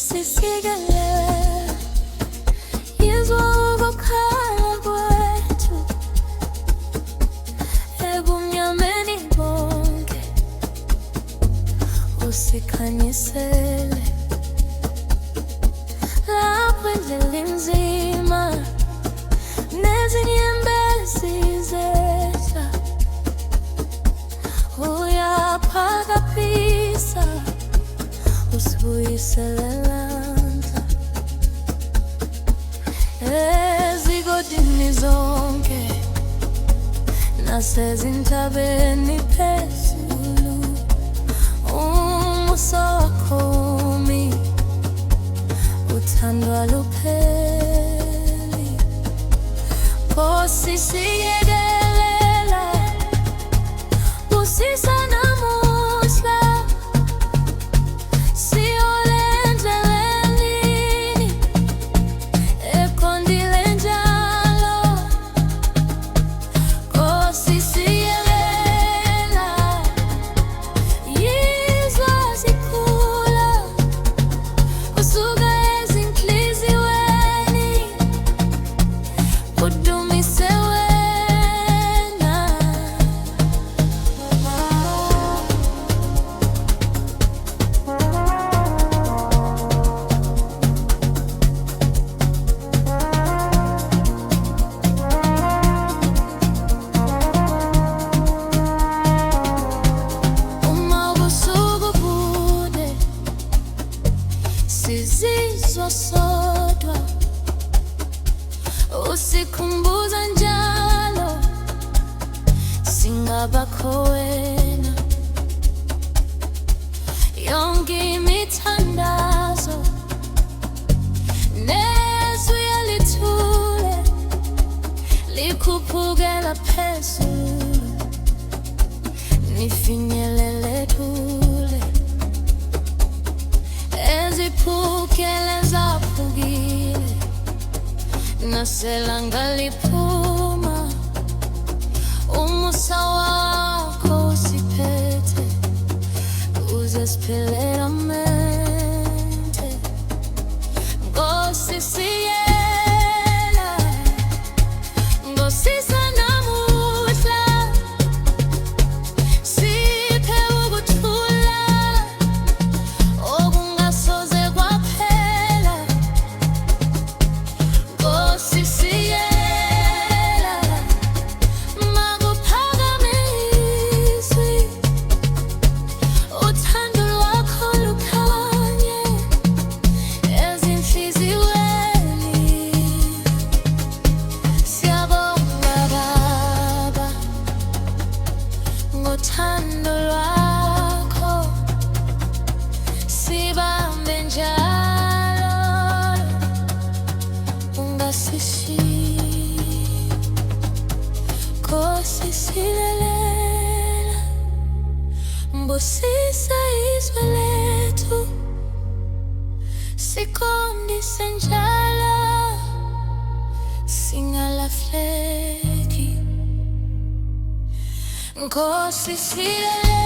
Nkosi Sikelela, yizwa ukukhala kwethu ebumnyameni bonke, usikhanyisele lapho indlela inzima nezinyembezi zehla, uyaphakapisa usibuyisele ezigodini zonke nasezintabeni phezulu, umusa wakho umi, uthandwa lupheli. Nkosi Sikelela, busisa namuhla, sizizwa sodwa, usikhumbuza njalo singabakho wena. Yonke imithandazo nezwi elithule likhuphukela phezulu, nifinyelele kule eziphukele zaphukile, naselanga liphuma, umusa wakho usiphethe, uze siphile amente. Nkosi Sikelela, ngosisa namuhla, siphe ukuthula okungasoze kwaphela. Nkosi Sikelela, makuphakame izwi, uthando lwakho lukhanye ezinhliziyweni. Siyabonga Baba ngothando lwakho, sibambe njalo, ungasishiyi. Nkosi Sikelela, mbusisa izwi lethu, siqondise njalo, singalahleki. Nkosi Sikelela.